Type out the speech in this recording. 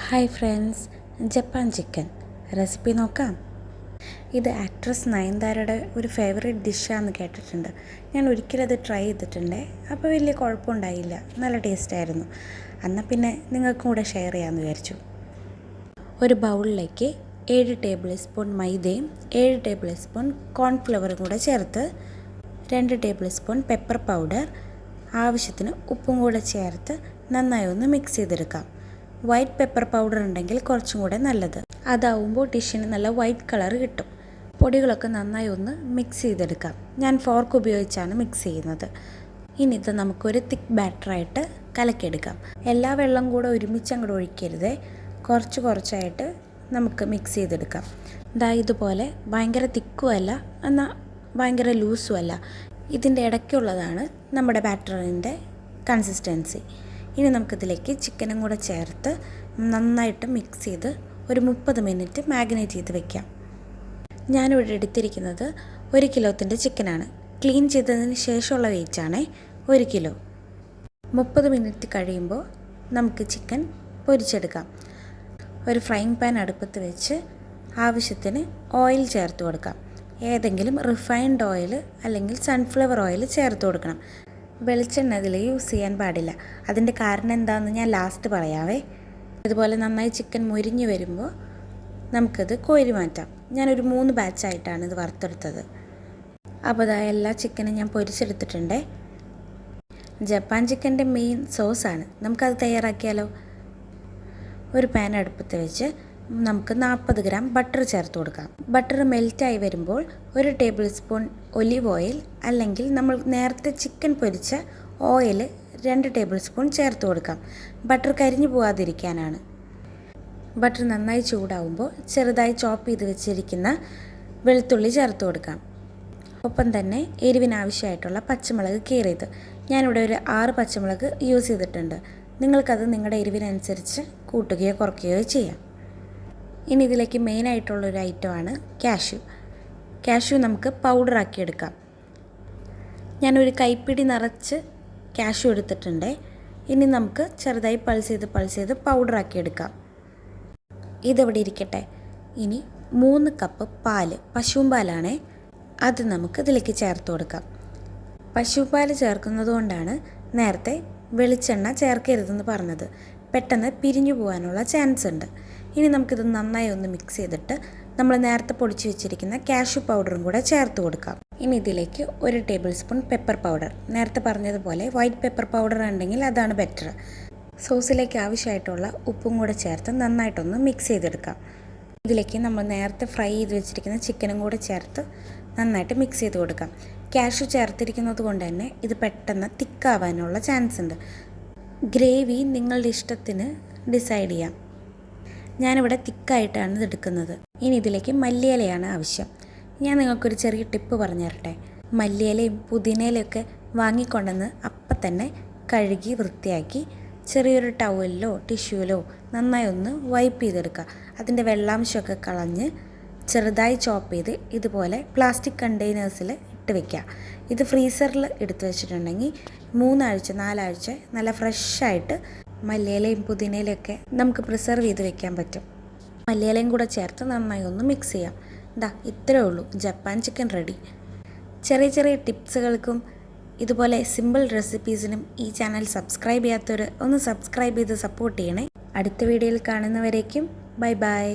Hi friends, Japan chicken recipe നോക്കാം. ഇത് actress നയൻതാരയുടെ ഒരു ഫേവറേറ്റ് ഡിഷാണെന്ന് കേട്ടിട്ടുണ്ട്. ഞാൻ ഒരിക്കലത് ട്രൈ ചെയ്തിട്ടുണ്ട്. അപ്പോൾ വലിയ കുഴപ്പമുണ്ടായില്ല, നല്ല ടേസ്റ്റായിരുന്നു. എന്നാൽ പിന്നെ നിങ്ങൾക്കും കൂടെ ഷെയർ ചെയ്യാമെന്ന് വിചാരിച്ചു. ഒരു ബൗളിലേക്ക് 7 ടേബിൾ സ്പൂൺ മൈദയും 7 ടേബിൾ സ്പൂൺ കോൺഫ്ലവറും കൂടെ ചേർത്ത് 2 ടേബിൾ സ്പൂൺ പെപ്പർ പൗഡർ, ആവശ്യത്തിന് ഉപ്പും കൂടെ ചേർത്ത് നന്നായി ഒന്ന് മിക്സ് ചെയ്തെടുക്കാം. വൈറ്റ് പെപ്പർ പൗഡർ ഉണ്ടെങ്കിൽ കുറച്ചും കൂടെ നല്ലത്. അതാവുമ്പോൾ ഡിഷിന് നല്ല വൈറ്റ് കളർ കിട്ടും. പൊടികളൊക്കെ നന്നായി ഒന്ന് മിക്സ് ചെയ്തെടുക്കാം. ഞാൻ ഫോർക്ക് ഉപയോഗിച്ചാണ് മിക്സ് ചെയ്യുന്നത്. ഇനി ഇത് നമുക്കൊരു തിക്ക് ബാറ്ററായിട്ട് കലക്കിയെടുക്കാം. എല്ലാ വെള്ളം കൂടെ ഒരുമിച്ച് അങ്ങോട്ട് ഒഴിക്കരുതേ, കുറച്ച് കുറച്ചായിട്ട് നമുക്ക് മിക്സ് ചെയ്തെടുക്കാം. ഇതുപോലെ ഭയങ്കര തിക്കുമല്ല, എന്നാൽ ഭയങ്കര ലൂസും അല്ല. ഇതിൻ്റെ ഇടയ്ക്കുള്ളതാണ് നമ്മുടെ ബാറ്ററിൻ്റെ കൺസിസ്റ്റൻസി. ഇനി നമുക്കിതിലേക്ക് ചിക്കനും കൂടെ ചേർത്ത് നന്നായിട്ട് മിക്സ് ചെയ്ത് ഒരു 30 മിനിറ്റ് മാഗ്നേറ്റ് ചെയ്ത് വെക്കാം. ഞാനിവിടെ എടുത്തിരിക്കുന്നത് 1 കിലോത്തിൻ്റെ ചിക്കനാണ്. ക്ലീൻ ചെയ്തതിന് ശേഷമുള്ള വെയിറ്റാണ് 1 കിലോ. 30 മിനിറ്റ് കഴിയുമ്പോൾ നമുക്ക് ചിക്കൻ പൊരിച്ചെടുക്കാം. ഒരു ഫ്രൈങ് പാൻ അടുപ്പത്ത് വെച്ച് ആവശ്യത്തിന് ഓയിൽ ചേർത്ത് കൊടുക്കാം. ഏതെങ്കിലും റിഫൈൻഡ് ഓയിൽ അല്ലെങ്കിൽ സൺഫ്ലവർ ഓയിൽ ചേർത്ത് കൊടുക്കണം. വെളിച്ചെണ്ണ ഇതിൽ യൂസ് ചെയ്യാൻ പാടില്ല. അതിൻ്റെ കാരണം എന്താണെന്ന് ഞാൻ ലാസ്റ്റ് പറയാവേ. ഇതുപോലെ നന്നായി ചിക്കൻ മുരിഞ്ഞ് വരുമ്പോൾ നമുക്കത് കോരി മാറ്റാം. ഞാനൊരു 3 ബാച്ചായിട്ടാണ് ഇത് വറുത്തെടുത്തത്. അപ്പോൾ എല്ലാ ചിക്കനും ഞാൻ പൊരിച്ചെടുത്തിട്ടുണ്ട്. ജപ്പാൻ ചിക്കൻ്റെ മെയിൻ സോസാണ്. നമുക്കത് തയ്യാറാക്കിയാലോ. ഒരു പാൻ അടുപ്പത്ത് വെച്ച് നമുക്ക് 40 ഗ്രാം ബട്ടർ ചേർത്ത് കൊടുക്കാം. ബട്ടർ മെൽറ്റായി വരുമ്പോൾ 1 ടേബിൾ സ്പൂൺ ഒലിവ് ഓയിൽ അല്ലെങ്കിൽ നമ്മൾ നേരത്തെ ചിക്കൻ പൊരിച്ച ഓയിൽ 2 ടേബിൾ സ്പൂൺ ചേർത്ത് കൊടുക്കാം. ബട്ടർ കരിഞ്ഞു പോകാതിരിക്കാനാണ്. ബട്ടർ നന്നായി ചൂടാവുമ്പോൾ ചെറുതായി ചോപ്പ് ചെയ്ത് വെച്ചിരിക്കുന്ന വെളുത്തുള്ളി ചേർത്ത് കൊടുക്കാം. ഒപ്പം തന്നെ എരിവിനാവശ്യമായിട്ടുള്ള പച്ചമുളക് കീറിയത്. ഞാനിവിടെ ഒരു 6 പച്ചമുളക് യൂസ് ചെയ്തിട്ടുണ്ട്. നിങ്ങൾക്കത് നിങ്ങളുടെ എരിവിനനുസരിച്ച് കൂട്ടുകയോ കുറയ്ക്കുകയോ ചെയ്യാം. ഇനി ഇതിലേക്ക് മെയിനായിട്ടുള്ളൊരു ഐറ്റമാണ് കാഷ്യൂ നമുക്ക് പൗഡറാക്കിയെടുക്കാം. ഞാനൊരു കൈപ്പിടി നിറച്ച് കാഷ്യൂ എടുത്തിട്ടുണ്ട്. ഇനി നമുക്ക് ചെറുതായി പൾസ് ചെയ്ത് പൗഡറാക്കിയെടുക്കാം. ഇതെവിടെ ഇരിക്കട്ടെ. ഇനി 3 കപ്പ് പാല്, പശുവും പാലാണേ, അത് നമുക്ക് ഇതിലേക്ക് ചേർത്ത് കൊടുക്കാം. പശുപ്പാൽ ചേർക്കുന്നത് കൊണ്ടാണ് നേരത്തെ വെളിച്ചെണ്ണ ചേർക്കരുതെന്ന് പറഞ്ഞത്. പെട്ടെന്ന് പിരിഞ്ഞു പോകാനുള്ള ചാൻസ് ഉണ്ട്. ഇനി നമുക്കിത് നന്നായി ഒന്ന് മിക്സ് ചെയ്തിട്ട് നമ്മൾ നേരത്തെ പൊടിച്ച് വെച്ചിരിക്കുന്ന കാഷ്യൂ പൗഡറും കൂടെ ചേർത്ത് കൊടുക്കാം. ഇനി ഇതിലേക്ക് 1 ടേബിൾ സ്പൂൺ പെപ്പർ പൗഡർ, നേരത്തെ പറഞ്ഞതുപോലെ വൈറ്റ് പെപ്പർ പൗഡർ ഉണ്ടെങ്കിൽ അതാണ് ബെറ്റർ. സോസിലേക്ക് ആവശ്യമായിട്ടുള്ള ഉപ്പും കൂടെ ചേർത്ത് നന്നായിട്ടൊന്ന് മിക്സ് ചെയ്തെടുക്കാം. ഇതിലേക്ക് നമ്മൾ നേരത്തെ ഫ്രൈ ചെയ്ത് വെച്ചിരിക്കുന്ന ചിക്കനും കൂടെ ചേർത്ത് നന്നായിട്ട് മിക്സ് ചെയ്ത് കൊടുക്കാം. കാഷ്യൂ ചേർത്തിരിക്കുന്നത് കൊണ്ട് തന്നെ ഇത് പെട്ടെന്ന് തിക്കാവാനുള്ള ചാൻസ് ഉണ്ട്. ഗ്രേവി നിങ്ങളുടെ ഇഷ്ടത്തിന് ഡിസൈഡ് ചെയ്യാം. ഞാനിവിടെ തിക്കായിട്ടാണ് ഇത് എടുക്കുന്നത്. ഇനി ഇതിലേക്ക് മല്ലിയിലയാണ് ആവശ്യം. ഞാൻ നിങ്ങൾക്കൊരു ചെറിയ ടിപ്പ് പറഞ്ഞു തരട്ടെ. മല്ലിയിലയും പുതിനയിലയൊക്കെ വാങ്ങിക്കൊണ്ടെന്ന് അപ്പം തന്നെ കഴുകി വൃത്തിയാക്കി ചെറിയൊരു ടവലിലോ ടിഷ്യൂലോ നന്നായി ഒന്ന് വൈപ്പ് ചെയ്തെടുക്കുക. അതിൻ്റെ വെള്ളാംശമൊക്കെ കളഞ്ഞ് ചെറുതായി ചോപ്പ് ചെയ്ത് ഇതുപോലെ പ്ലാസ്റ്റിക് കണ്ടെയ്നേഴ്സിൽ ഇട്ട് വയ്ക്കുക. ഇത് ഫ്രീസറിൽ എടുത്ത് വെച്ചിട്ടുണ്ടെങ്കിൽ 3 ആഴ്ച 4 ആഴ്ച നല്ല ഫ്രഷായിട്ട് മല്ലിയിലയും പുതിനയിലയൊക്കെ നമുക്ക് പ്രിസർവ് ചെയ്ത് വെക്കാൻ പറ്റും. മല്ലിയിലയും കൂടെ ചേർത്ത് നന്നായി ഒന്ന് മിക്സ് ചെയ്യാം. ഇത്രയേ ഉള്ളൂ, ജപ്പാൻ ചിക്കൻ റെഡി. ചെറിയ ചെറിയ ടിപ്സുകൾക്കും ഇതുപോലെ സിമ്പിൾ റെസിപ്പീസിനും ഈ ചാനൽ സബ്സ്ക്രൈബ് ചെയ്യാത്തവർ ഒന്ന് സബ്സ്ക്രൈബ് ചെയ്ത് സപ്പോർട്ട് ചെയ്യണേ. അടുത്ത വീഡിയോയിൽ കാണുന്നവരേക്കും ബൈ ബൈ.